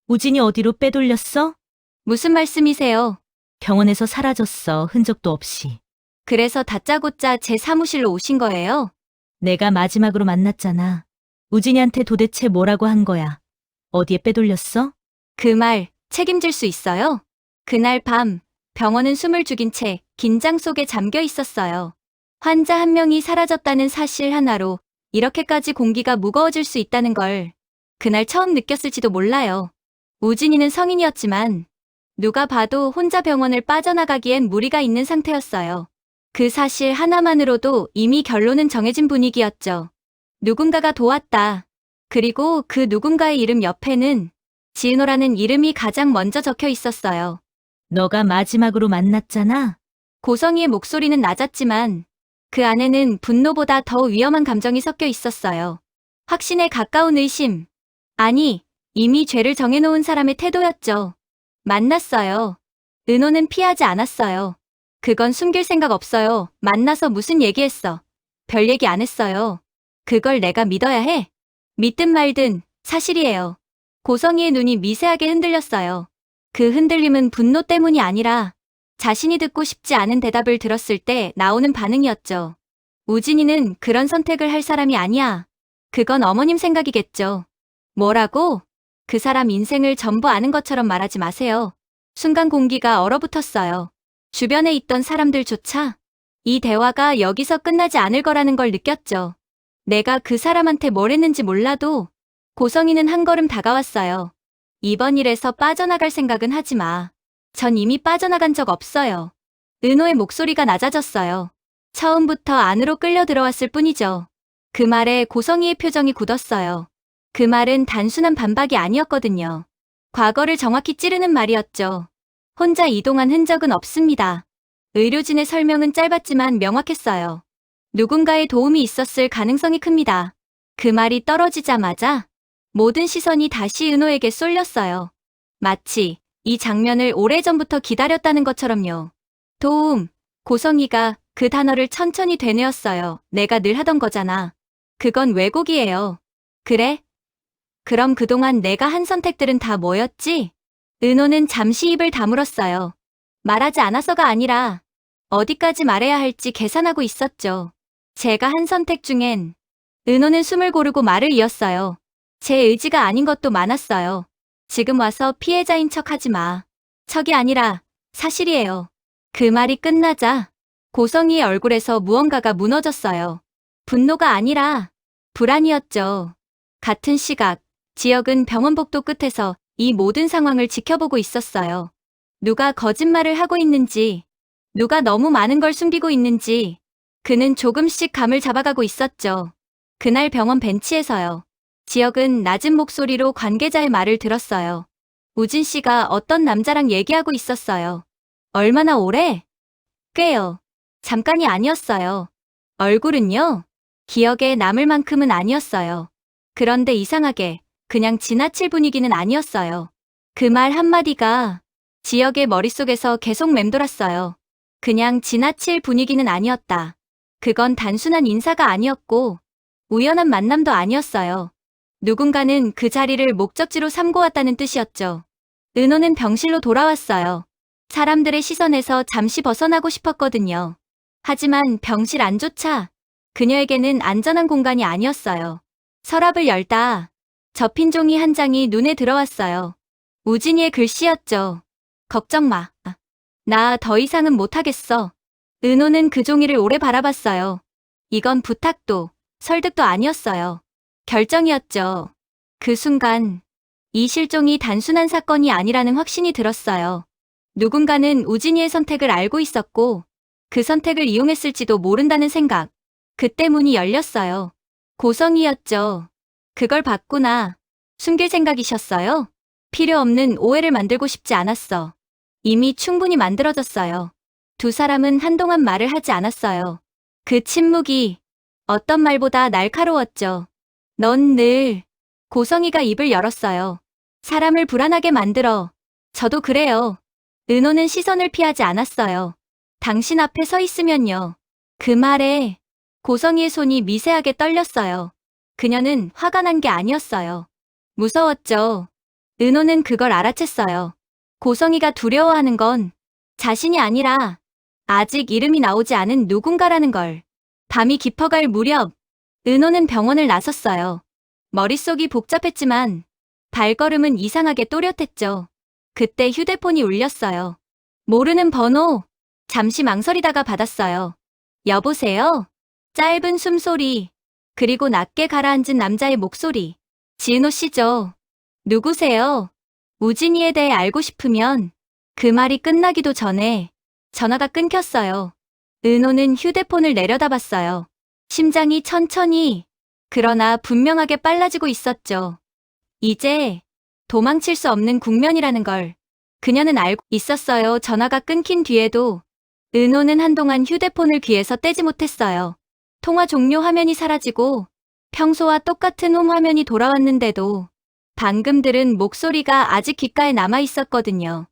우진이 어디로 빼돌렸어? 무슨 말씀이세요? 병원에서 사라졌어, 흔적도 없이. 그래서 다짜고짜 제 사무실로 오신 거예요? 내가 마지막으로 만났잖아. 우진이한테 도대체 뭐라고 한 거야? 어디에 빼돌렸어? 그 말 책임질 수 있어요? 그날 밤 병원은 숨을 죽인 채 긴장 속에 잠겨 있었어요. 환자 한 명이 사라졌다는 사실 하나로 이렇게까지 공기가 무거워질 수 있다는 걸 그날 처음 느꼈을지도 몰라요. 우진이는 성인이었지만 누가 봐도 혼자 병원을 빠져나가기엔 무리가 있는 상태였어요. 그 사실 하나만으로도 이미 결론은 정해진 분위기였죠. 누군가가 도왔다. 그리고 그 누군가의 이름 옆에는 지은호라는 이름이 가장 먼저 적혀 있었어요. 너가 마지막으로 만났잖아. 고성이의 목소리는 낮았지만 그 안에는 분노보다 더 위험한 감정이 섞여 있었어요. 확신에 가까운 의심. 아니, 이미 죄를 정해놓은 사람의 태도였죠. 만났어요. 은호는 피하지 않았어요. 그건 숨길 생각 없어요. 만나서 무슨 얘기했어. 별 얘기 안 했어요. 그걸 내가 믿어야 해? 믿든 말든 사실이에요. 고성이의 눈이 미세하게 흔들렸어요. 그 흔들림은 분노 때문이 아니라 자신이 듣고 싶지 않은 대답을 들었을 때 나오는 반응이었죠. 우진이는 그런 선택을 할 사람이 아니야. 그건 어머님 생각이겠죠. 뭐라고? 그 사람 인생을 전부 아는 것처럼 말하지 마세요. 순간 공기가 얼어붙었어요. 주변에 있던 사람들조차 이 대화가 여기서 끝나지 않을 거라는 걸 느꼈죠. 내가 그 사람한테 뭘 했는지 몰라도 고성이는 한 걸음 다가왔어요. 이번 일에서 빠져나갈 생각은 하지 마. 전 이미 빠져나간 적 없어요. 은호의 목소리가 낮아졌어요. 처음부터 안으로 끌려 들어왔을 뿐이죠. 그 말에 고성이의 표정이 굳었어요. 그 말은 단순한 반박이 아니었거든요. 과거를 정확히 찌르는 말이었죠. 혼자 이동한 흔적은 없습니다. 의료진의 설명은 짧았지만 명확했어요. 누군가의 도움이 있었을 가능성이 큽니다. 그 말이 떨어지자마자 모든 시선이 다시 은호에게 쏠렸어요. 마치 이 장면을 오래전부터 기다렸다는 것처럼요. 도움, 고성이가 그 단어를 천천히 되뇌었어요. 내가 늘 하던 거잖아. 그건 왜곡이에요. 그래? 그럼 그동안 내가 한 선택들은 다 뭐였지? 은호는 잠시 입을 다물었어요. 말하지 않아서가 아니라 어디까지 말해야 할지 계산하고 있었죠. 제가 한 선택 중엔 은호는 숨을 고르고 말을 이었어요. 제 의지가 아닌 것도 많았어요. 지금 와서 피해자인 척 하지 마. 척이 아니라 사실이에요. 그 말이 끝나자 고성이의 얼굴에서 무언가가 무너졌어요. 분노가 아니라 불안이었죠. 같은 시각, 지역은 병원 복도 끝에서 이 모든 상황을 지켜보고 있었어요. 누가 거짓말을 하고 있는지, 누가 너무 많은 걸 숨기고 있는지, 그는 조금씩 감을 잡아가고 있었죠. 그날 병원 벤치에서요. 지역은 낮은 목소리로 관계자의 말을 들었어요. 우진 씨가 어떤 남자랑 얘기하고 있었어요. 얼마나 오래? 꽤요. 잠깐이 아니었어요. 얼굴은요? 기억에 남을 만큼은 아니었어요. 그런데 이상하게 그냥 지나칠 분위기는 아니었어요. 그 말 한마디가 지역의 머릿속에서 계속 맴돌았어요. 그냥 지나칠 분위기는 아니었다. 그건 단순한 인사가 아니었고 우연한 만남도 아니었어요. 누군가는 그 자리를 목적지로 삼고 왔다는 뜻이었죠. 은호는 병실로 돌아왔어요. 사람들의 시선에서 잠시 벗어나고 싶었거든요. 하지만 병실 안조차 그녀에게는 안전한 공간이 아니었어요. 서랍을 열다 접힌 종이 한 장이 눈에 들어왔어요. 우진이의 글씨였죠. 걱정 마. 나 더 이상은 못하겠어. 은호는 그 종이를 오래 바라봤어요. 이건 부탁도 설득도 아니었어요. 결정이었죠. 그 순간 이 실종이 단순한 사건이 아니라는 확신이 들었어요. 누군가는 우진이의 선택을 알고 있었고 그 선택을 이용했을지도 모른다는 생각. 그때 문이 열렸어요. 고성이었죠. 그걸 봤구나. 숨길 생각이셨어요? 필요 없는 오해를 만들고 싶지 않았어. 이미 충분히 만들어졌어요. 두 사람은 한동안 말을 하지 않았어요. 그 침묵이 어떤 말보다 날카로웠죠. 넌 늘 고성이가 입을 열었어요. 사람을 불안하게 만들어. 저도 그래요. 은호는 시선을 피하지 않았어요. 당신 앞에 서 있으면요. 그 말에 고성이의 손이 미세하게 떨렸어요. 그녀는 화가 난 게 아니었어요. 무서웠죠. 은호는 그걸 알아챘어요. 고성이가 두려워하는 건 자신이 아니라 아직 이름이 나오지 않은 누군가라는 걸. 밤이 깊어갈 무렵 은호는 병원을 나섰어요. 머릿속이 복잡했지만 발걸음은 이상하게 또렷했죠. 그때 휴대폰이 울렸어요. 모르는 번호. 잠시 망설이다가 받았어요. 여보세요? 짧은 숨소리. 그리고 낮게 가라앉은 남자의 목소리. 지은호 씨죠? 누구세요? 우진이에 대해 알고 싶으면 그 말이 끝나기도 전에 전화가 끊겼어요. 은호는 휴대폰을 내려다봤어요. 심장이 천천히, 그러나 분명하게 빨라지고 있었죠. 이제 도망칠 수 없는 국면이라는 걸 그녀는 알고 있었어요. 전화가 끊긴 뒤에도 은호는 한동안 휴대폰을 귀에서 떼지 못했어요. 통화 종료 화면이 사라지고 평소와 똑같은 홈 화면이 돌아왔는데도 방금 들은 목소리가 아직 귓가에 남아 있었거든요.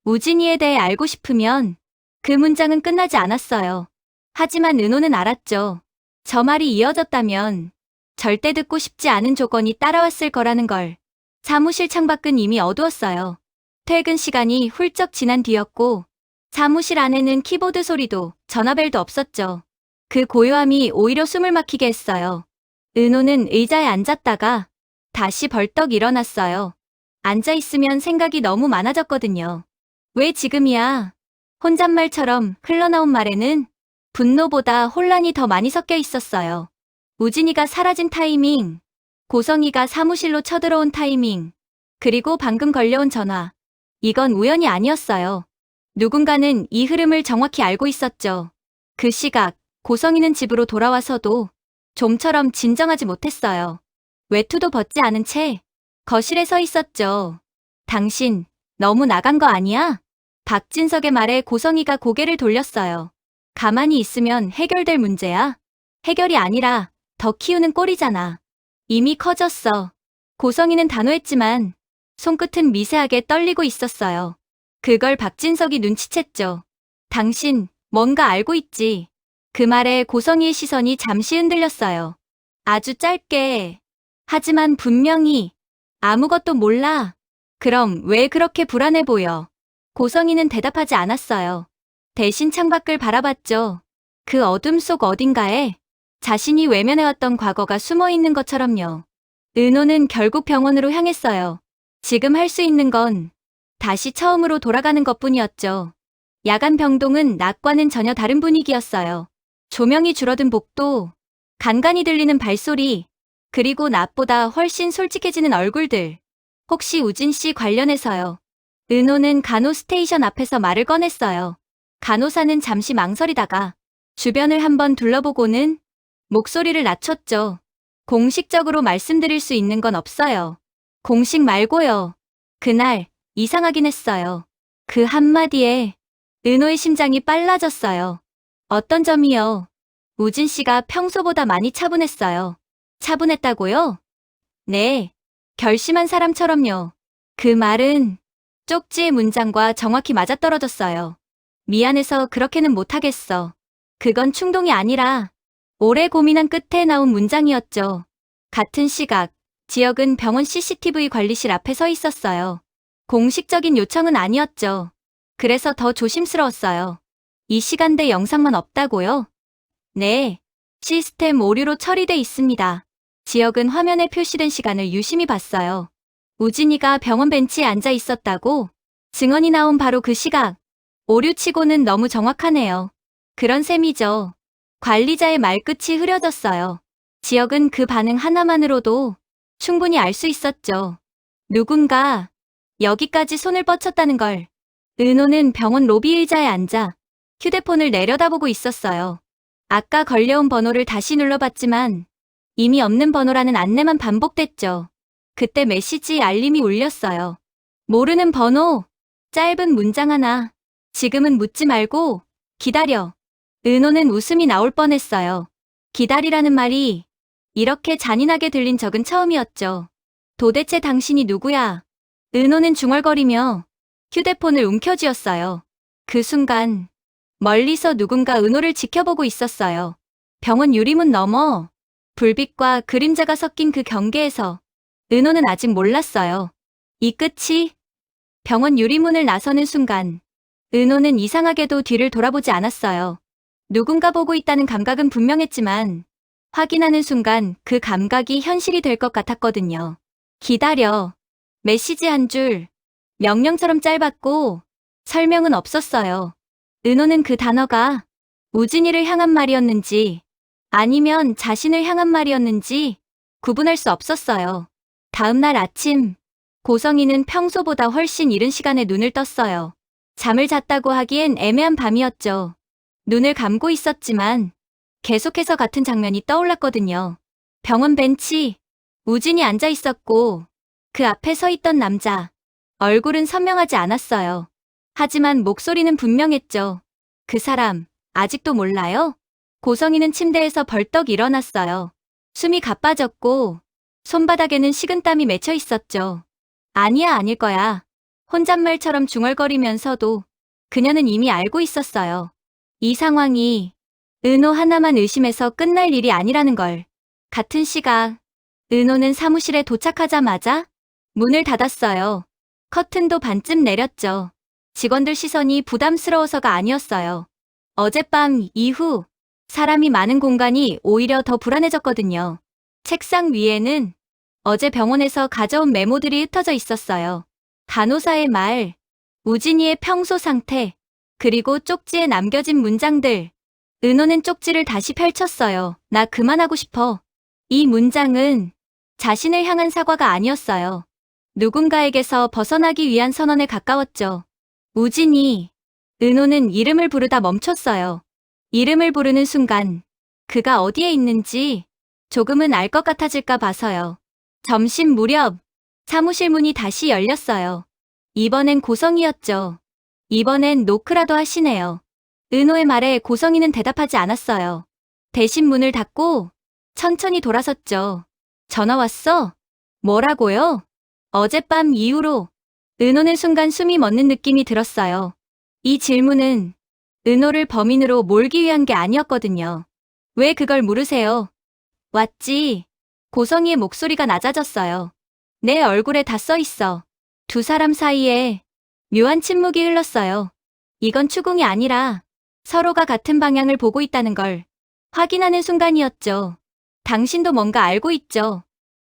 우진이에 대해 알고 싶으면 그 문장은 끝나지 않았어요. 하지만 은호는 알았죠. 저 말이 이어졌다면 절대 듣고 싶지 않은 조건이 따라왔을 거라는 걸. 사무실 창밖은 이미 어두웠어요. 퇴근 시간이 훌쩍 지난 뒤였고 사무실 안에는 키보드 소리도 전화벨도 없었죠. 그 고요함이 오히려 숨을 막히게 했어요. 은호는 의자에 앉았다가 다시 벌떡 일어났어요. 앉아있으면 생각이 너무 많아졌거든요. 왜 지금이야? 혼잣말처럼 흘러나온 말에는 분노보다 혼란이 더 많이 섞여 있었어요. 우진이가 사라진 타이밍, 고성이가 사무실로 쳐들어온 타이밍, 그리고 방금 걸려온 전화. 이건 우연이 아니었어요. 누군가는 이 흐름을 정확히 알고 있었죠. 그 시각, 고성이는 집으로 돌아와서도 좀처럼 진정하지 못했어요. 외투도 벗지 않은 채 거실에 서 있었죠. 당신, 너무 나간 거 아니야? 박진석의 말에 고성이가 고개를 돌렸어요. 가만히 있으면 해결될 문제야. 해결이 아니라 더 키우는 꼴이잖아. 이미 커졌어. 고성이는 단호했지만 손끝은 미세하게 떨리고 있었어요. 그걸 박진석이 눈치챘죠. 당신, 뭔가 알고 있지. 그 말에 고성이의 시선이 잠시 흔들렸어요. 아주 짧게. 하지만 분명히 아무것도 몰라. 그럼 왜 그렇게 불안해 보여? 고성이는 대답하지 않았어요. 대신 창밖을 바라봤죠. 그 어둠 속 어딘가에 자신이 외면해왔던 과거가 숨어 있는 것처럼요. 은호는 결국 병원으로 향했어요. 지금 할 수 있는 건 다시 처음으로 돌아가는 것뿐이었죠. 야간 병동은 낮과는 전혀 다른 분위기였어요. 조명이 줄어든 복도, 간간이 들리는 발소리, 그리고 낮보다 훨씬 솔직해지는 얼굴들. 혹시 우진 씨 관련해서요. 은호는 간호 스테이션 앞에서 말을 꺼냈어요. 간호사는 잠시 망설이다가 주변을 한번 둘러보고는 목소리를 낮췄죠. 공식적으로 말씀드릴 수 있는 건 없어요. 공식 말고요. 그날 이상하긴 했어요. 그 한마디에 은호의 심장이 빨라졌어요. 어떤 점이요? 우진 씨가 평소보다 많이 차분했어요. 차분했다고요? 네. 결심한 사람처럼요. 그 말은 쪽지의 문장과 정확히 맞아떨어졌어요. 미안해서 그렇게는 못하겠어. 그건 충동이 아니라 오래 고민한 끝에 나온 문장이었죠. 같은 시각, 지역은 병원 CCTV 관리실 앞에 서 있었어요. 공식적인 요청은 아니었죠. 그래서 더 조심스러웠어요. 이 시간대 영상만 없다고요? 네. 시스템 오류로 처리돼 있습니다. 지역은 화면에 표시된 시간을 유심히 봤어요. 우진이가 병원 벤치에 앉아 있었다고? 증언이 나온 바로 그 시각. 오류치고는 너무 정확하네요. 그런 셈이죠. 관리자의 말끝이 흐려졌어요. 지역은 그 반응 하나만으로도 충분히 알 수 있었죠. 누군가 여기까지 손을 뻗쳤다는 걸. 은호는 병원 로비 의자에 앉아 휴대폰을 내려다보고 있었어요. 아까 걸려온 번호를 다시 눌러봤지만 이미 없는 번호라는 안내만 반복됐죠. 그때 메시지 알림이 울렸어요. 모르는 번호, 짧은 문장 하나. 지금은 묻지 말고 기다려. 은호는 웃음이 나올 뻔했어요. 기다리라는 말이 이렇게 잔인하게 들린 적은 처음이었죠. 도대체 당신이 누구야? 은호는 중얼거리며 휴대폰을 움켜쥐었어요. 그 순간 멀리서 누군가 은호를 지켜보고 있었어요. 병원 유리문 너머 불빛과 그림자가 섞인 그 경계에서 은호는 아직 몰랐어요. 이 끝이 병원 유리문을 나서는 순간 은호는 이상하게도 뒤를 돌아보지 않았어요. 누군가 보고 있다는 감각은 분명했지만 확인하는 순간 그 감각이 현실이 될 것 같았거든요. 기다려. 메시지 한 줄. 명령처럼 짧았고 설명은 없었어요. 은호는 그 단어가 우진이를 향한 말이었는지 아니면 자신을 향한 말이었는지 구분할 수 없었어요. 다음 날 아침, 고성이는 평소보다 훨씬 이른 시간에 눈을 떴어요. 잠을 잤다고 하기엔 애매한 밤이었죠. 눈을 감고 있었지만 계속해서 같은 장면이 떠올랐거든요. 병원 벤치, 우진이 앉아 있었고 그 앞에 서 있던 남자. 얼굴은 선명하지 않았어요. 하지만 목소리는 분명했죠. 그 사람, 아직도 몰라요? 고성이는 침대에서 벌떡 일어났어요. 숨이 가빠졌고 손바닥에는 식은땀이 맺혀 있었죠. 아니야, 아닐 거야. 혼잣말처럼 중얼거리면서도 그녀는 이미 알고 있었어요. 이 상황이 은호 하나만 의심해서 끝날 일이 아니라는 걸. 같은 시각, 은호는 사무실에 도착하자마자 문을 닫았어요. 커튼도 반쯤 내렸죠. 직원들 시선이 부담스러워서가 아니었어요. 어젯밤 이후 사람이 많은 공간이 오히려 더 불안해졌거든요. 책상 위에는 어제 병원에서 가져온 메모들이 흩어져 있었어요. 간호사의 말, 우진이의 평소 상태, 그리고 쪽지에 남겨진 문장들. 은호는 쪽지를 다시 펼쳤어요. 나 그만하고 싶어. 이 문장은 자신을 향한 사과가 아니었어요. 누군가에게서 벗어나기 위한 선언에 가까웠죠. 우진이. 은호는 이름을 부르다 멈췄어요. 이름을 부르는 순간 그가 어디에 있는지 조금은 알 것 같아질까 봐서요. 점심 무렵 사무실 문이 다시 열렸어요. 이번엔 고성이었죠. 이번엔 노크라도 하시네요. 은호의 말에 고성이는 대답하지 않았어요. 대신 문을 닫고 천천히 돌아섰죠. 전화 왔어? 뭐라고요? 어젯밤 이후로 은호는 순간 숨이 멎는 느낌이 들었어요. 이 질문은 은호를 범인으로 몰기 위한 게 아니었거든요. 왜 그걸 물으세요? 왔지. 고성이의 목소리가 낮아졌어요. 내 얼굴에 다 써 있어. 두 사람 사이에 묘한 침묵이 흘렀어요. 이건 추궁이 아니라 서로가 같은 방향을 보고 있다는 걸 확인하는 순간이었죠. 당신도 뭔가 알고 있죠?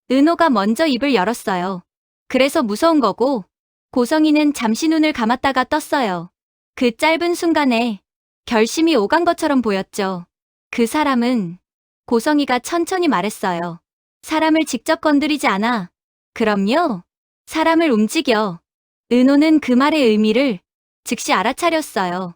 은호가 먼저 입을 열었어요. 그래서 무서운 거고, 고성이는 잠시 눈을 감았다가 떴어요. 그 짧은 순간에 결심이 오간 것처럼 보였죠. 그 사람은 고성이가 천천히 말했어요. 사람을 직접 건드리지 않아. 그럼요. 사람을 움직여. 은호는 그 말의 의미를 즉시 알아차렸어요.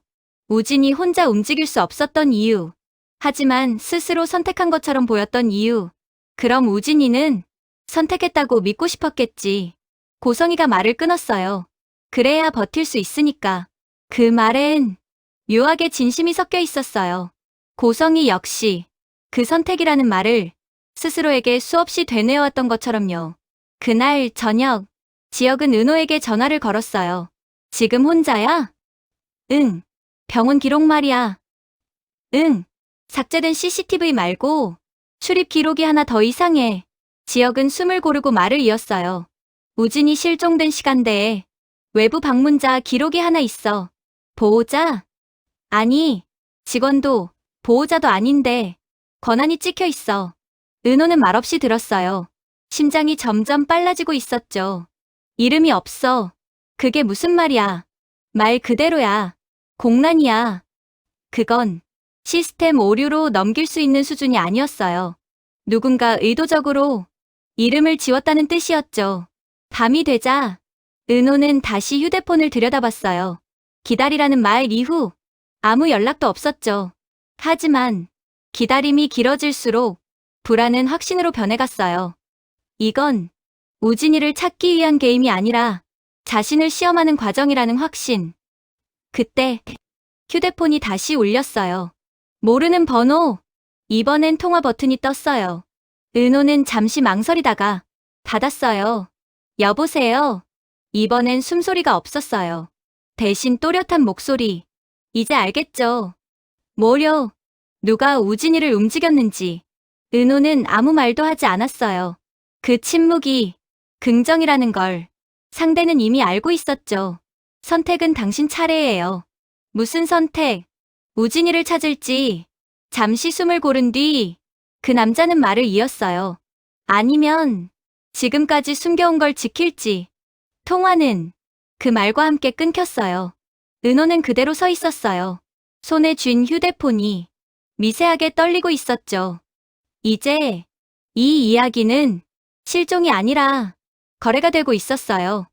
우진이 혼자 움직일 수 없었던 이유. 하지만 스스로 선택한 것처럼 보였던 이유. 그럼 우진이는 선택했다고 믿고 싶었겠지. 고성이가 말을 끊었어요. 그래야 버틸 수 있으니까. 그 말엔 묘하게 진심이 섞여 있었어요. 고성이 역시 그 선택이라는 말을 스스로에게 수없이 되뇌어왔던 것처럼요. 그날 저녁, 지혁은 은호에게 전화를 걸었어요. 지금 혼자야? 응. 병원 기록 말이야. 응. 삭제된 CCTV 말고 출입 기록이 하나 더 이상해. 지혁은 숨을 고르고 말을 이었어요. 우진이 실종된 시간대에 외부 방문자 기록이 하나 있어. 보호자? 아니, 직원도 보호자도 아닌데 권한이 찍혀 있어. 은호는 말없이 들었어요. 심장이 점점 빨라지고 있었죠. 이름이 없어. 그게 무슨 말이야. 말 그대로야. 공란이야. 그건 시스템 오류로 넘길 수 있는 수준이 아니었어요. 누군가 의도적으로 이름을 지웠다는 뜻이었죠. 밤이 되자 은호는 다시 휴대폰을 들여다봤어요. 기다리라는 말 이후 아무 연락도 없었죠. 하지만 기다림이 길어질수록 불안은 확신으로 변해갔어요. 이건 우진이를 찾기 위한 게임이 아니라 자신을 시험하는 과정이라는 확신. 그때 휴대폰이 다시 울렸어요. 모르는 번호. 이번엔 통화 버튼이 떴어요. 은호는 잠시 망설이다가 받았어요. 여보세요. 이번엔 숨소리가 없었어요. 대신 또렷한 목소리. 이제 알겠죠? 뭐려? 누가 우진이를 움직였는지. 은호는 아무 말도 하지 않았어요. 그 침묵이 긍정이라는 걸 상대는 이미 알고 있었죠. 선택은 당신 차례예요. 무슨 선택? 우진이를 찾을지. 잠시 숨을 고른 뒤 그 남자는 말을 이었어요. 아니면 지금까지 숨겨온 걸 지킬지. 통화는 그 말과 함께 끊겼어요. 은호는 그대로 서 있었어요. 손에 쥔 휴대폰이 미세하게 떨리고 있었죠. 이제 이 이야기는 실종이 아니라 거래가 되고 있었어요.